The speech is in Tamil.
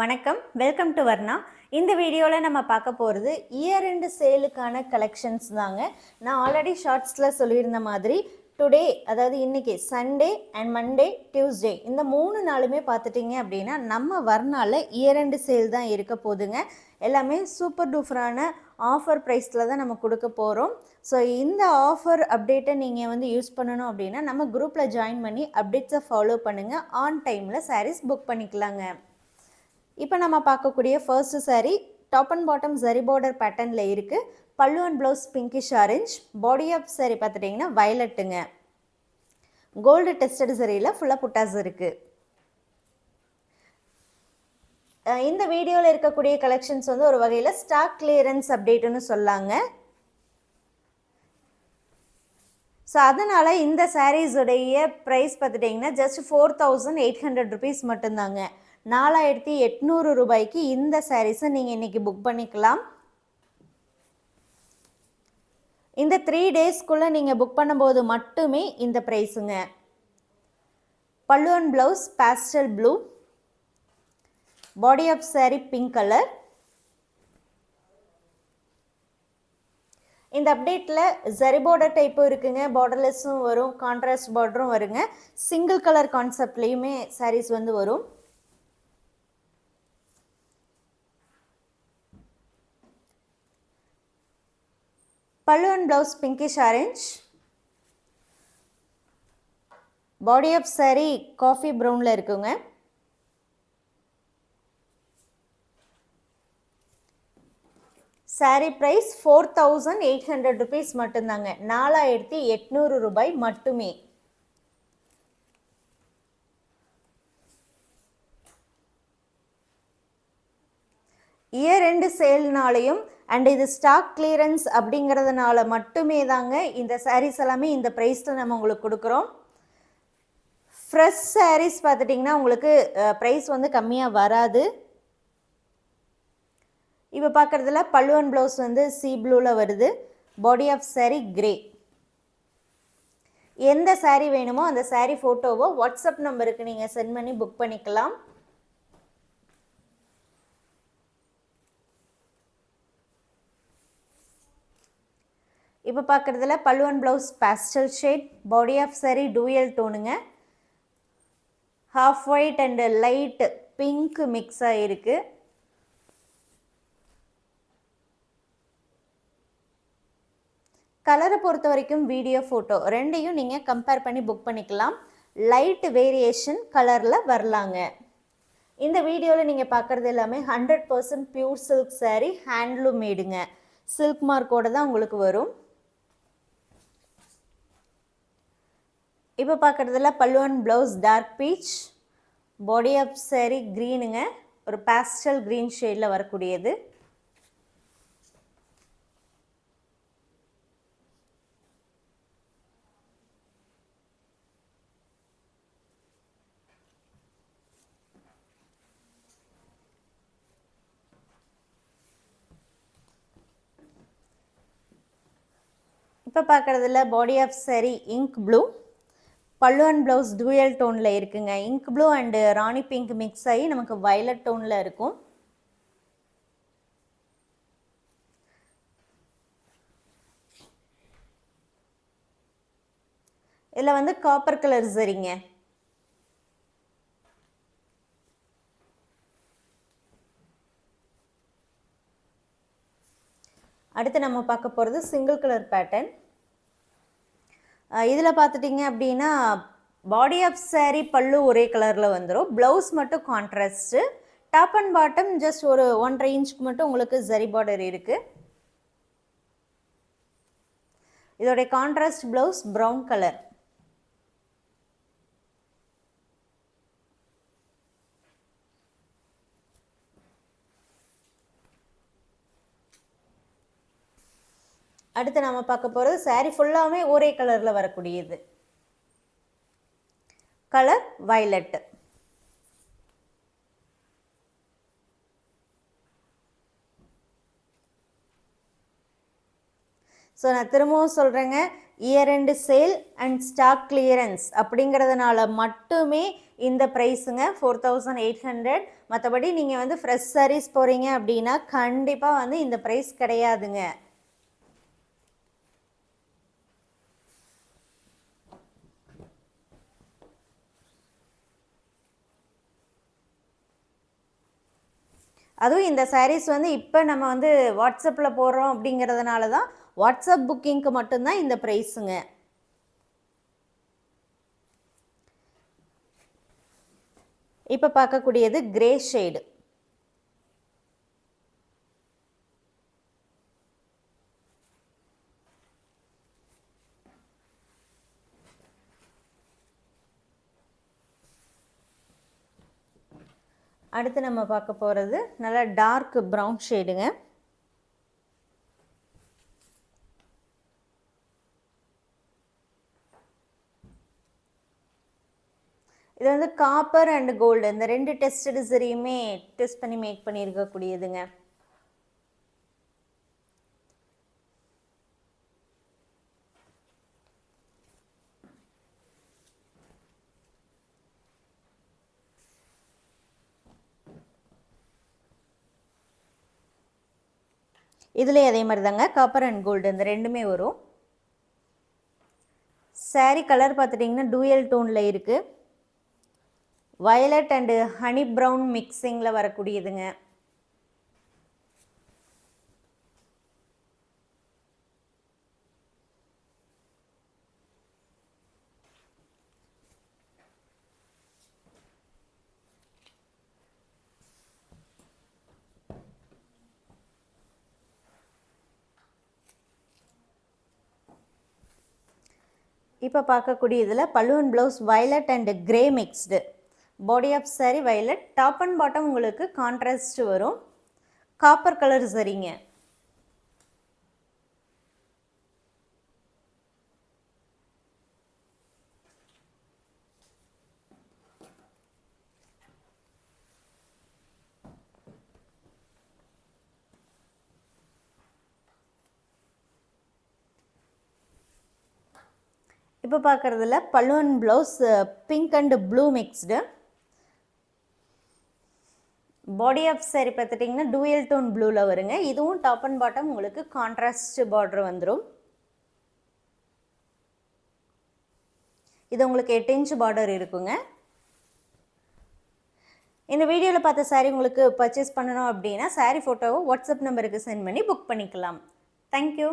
வணக்கம், வெல்கம் டு வர்ணா. இந்த வீடியோவில் நம்ம பார்க்க போகிறது இயர் எண்டு சேலுக்கான கலெக்ஷன்ஸ் தாங்க. நான் ஆல்ரெடி ஷார்ட்ஸில் சொல்லியிருந்த மாதிரி டுடே, அதாவது இன்றைக்கி சண்டே அண்ட் மண்டே டியூஸ்டே, இந்த 3 நாளுமே பார்த்துட்டிங்க அப்படின்னா நம்ம வர்ணாவில் இயர் எண்டு சேல் தான் இருக்க போகுதுங்க. எல்லாமே சூப்பர் டூஃபரான ஆஃபர் ப்ரைஸில் தான் நம்ம கொடுக்க போகிறோம். ஸோ இந்த ஆஃபர் அப்டேட்டை நீங்கள் யூஸ் பண்ணணும் அப்படின்னா நம்ம குரூப்பில் ஜாயின் பண்ணி அப்டேட்ஸை ஃபாலோ பண்ணுங்கள். ஆன் டைமில் சாரீஸ் புக் பண்ணிக்கலாங்க. இப்போ நம்ம பார்க்கக்கூடிய first sari top and bottom zari border பேட்டர்னில் இருக்குது. Pallu and blouse pinkish orange. Body of sari பார்த்துட்டிங்கன்னா வயலட்டுங்க. கோல்டு டெஸ்டட் சரியில் ஃபுல்லாக புட்டாஸ் இருக்குது. இந்த வீடியோவில் இருக்கக்கூடிய கலெக்ஷன்ஸ் ஒரு வகையில் ஸ்டாக் கிளியரன்ஸ் அப்டேட்டுன்னு சொல்லாங்க. ஸோ அதனால் இந்த சாரீஸுடைய ப்ரைஸ் பார்த்துட்டிங்கன்னா ஜஸ்ட் 4800 ருபீஸ் மட்டும்தாங்க. 4800 ரூபாய்க்கு இந்த சாரீஸை நீங்கள் இன்றைக்கி புக் பண்ணிக்கலாம். இந்த 3 டேஸ்க்குள்ளே நீங்கள் புக் பண்ணும்போது மட்டுமே இந்த ப்ரைஸுங்க. Pallu and blouse pastel blue. Body of sari pink colour. இந்த அப்டேட்டில் ஜரி பார்டர் டைப்பும் இருக்குங்க, பார்டர்லெஸ்ஸும் வரும், கான்ட்ராஸ்ட் பார்டரும் வருங்க. சிங்கிள் கலர் கான்செப்ட்லேயுமே சாரீஸ் வரும். Pallu and blouse pinkish orange. Body of sari coffee ப்ரௌனில் இருக்குங்க. சாரீ ப்ரைஸ் 4800 ருபீஸ் மட்டும்தாங்க. 4800 ரூபாய் மட்டுமே. இயர் எண்டு சேல்னாலையும் அண்ட் இது ஸ்டாக் கிளியரன்ஸ் அப்படிங்கிறதுனால மட்டுமே தாங்க இந்த சாரீஸ் எல்லாமே இந்த ப்ரைஸில் நம்ம உங்களுக்கு கொடுக்குறோம். ஃப்ரெஷ் சாரீஸ் பார்த்துட்டிங்கன்னா உங்களுக்கு ப்ரைஸ் கம்மியாக வராது. இப்போ பார்க்குறதுல பல்லு அண்ட் ப்ளவுஸ் சி ப்ளூவில் வருது. Body of sari grey. எந்த சாரீ வேணுமோ அந்த சாரீ ஃபோட்டோவோ வாட்ஸ்அப் நம்பருக்கு நீங்கள் சென்ட் பண்ணி புக் பண்ணிக்கலாம். இப்போ பார்க்குறதுல pallu and blouse pastel shade. Body of sari dual டோனுங்க. Half white and light pink mix ஆகிருக்கு. கலரை பொறுத்த வரைக்கும் வீடியோ ஃபோட்டோ ரெண்டையும் நீங்கள் கம்பேர் பண்ணி புக் பண்ணிக்கலாம். லைட் வேரியேஷன் கலரில் வரலாங்க. இந்த வீடியோவில் நீங்கள் பார்க்குறது எல்லாமே 100% பியூர் சில்க் சாரீ, ஹேண்ட்லூம் மேடுங்க. சில்க் மார்க்கோடு தான் உங்களுக்கு வரும். இப்போ பார்க்குறதுல pallu and blouse dark peach. Body of sari க்ரீனுங்க, ஒரு பேஸ்டல் க்ரீன் ஷேடில் வரக்கூடியது. இப்போ பார்க்குறதுல body of sari ink blue. Pallu and blouse dual டோனில் இருக்குங்க. Ink blue and rani pink mix ஆகி நமக்கு வயலட் டோனில் இருக்கும். இதில் காப்பர் கலர் சரிங்க. அடுத்து நம்ம பார்க்க போகிறது சிங்கிள் கலர் பேட்டர்ன். இதில் பார்த்துட்டிங்க அப்படின்னா பாடி ஆஃப் சாரீ பல்லு ஒரே கலரில் வந்துடும். ப்ளவுஸ் மட்டும் contrast. Top and bottom just ஒரு 1.5 இன்ச்சுக்கு மட்டும் உங்களுக்கு ஜரி பார்டர் இருக்குது. இதோடைய கான்ட்ராஸ்ட் ப்ளவுஸ் ப்ரௌன் கலர். அடுத்து நம்ம பார்க்க போகிறது சாரீ ஃபுல்லாகவே ஒரே கலரில் வரக்கூடியது. Colour violet. ஸோ நான் திரும்பவும் சொல்கிறேங்க, year end sale and stock clearance அப்படிங்கிறதுனால மட்டுமே இந்த ப்ரைஸுங்க 4800. மற்றபடி நீங்கள் வந்து ஃப்ரெஷ் சாரீஸ் போகிறீங்க அப்படின்னா கண்டிப்பாக வந்து இந்த ப்ரைஸ் கிடையாதுங்க. அதுவும் இந்த சாரீஸ் வந்து இப்போ நம்ம வந்து வாட்ஸ்அப்பில் போடுறோம் அப்படிங்கிறதுனால தான் வாட்ஸ்அப் புக்கிங்க்கு மட்டும்தான் இந்த ப்ரைஸுங்க. இப்போ பார்க்கக்கூடியது கிரே ஷேடு. அடுத்து நம்ம பார்க்க போகிறது நல்லா டார்க் ப்ரௌன் ஷேடுங்க. இது வந்து காப்பர் அண்ட் கோல்டு இந்த 2 டெஸ்டட் சரியுமே டெஸ்ட் பண்ணி மேக் பண்ணியிருக்கக்கூடியதுங்க. இதுலேயே அதே மாதிரி தாங்க காப்பர் அண்ட் கோல்டு இந்த ரெண்டுமே வரும். சாரீ கலர் பார்த்துட்டிங்கன்னா டூயல் டோனில் இருக்குது. வயலட் அண்டு ஹனி ப்ரௌன் மிக்சிங்கில் வரக்கூடியதுங்க. இப்போ பார்க்கக்கூடிய இதில் balloon blouse violet and grey mixed. Body of sari violet, top and bottom உங்களுக்கு கான்ட்ராஸ்ட் வரும். காப்பர் கலர் சரிங்க. இப்போ பார்க்குறதுல balloon blouse pink and blue mixed. Body of sari பார்த்துட்டிங்கன்னா டூயல் டோன் ப்ளூவில் வருங்க. இதுவும் டாப் அண்ட் பாட்டம் உங்களுக்கு கான்ட்ராஸ்ட் பார்டர் வந்துடும். இது உங்களுக்கு 8 இன்ச் பார்டர் இருக்குங்க. இந்த வீடியோவில் பார்த்த சாரீ உங்களுக்கு பர்ச்சேஸ் பண்ணணும் அப்படின்னா சாரீ ஃபோட்டோவை வாட்ஸ்அப் நம்பருக்கு சென்ட் பண்ணி புக் பண்ணிக்கலாம். தேங்க்யூ.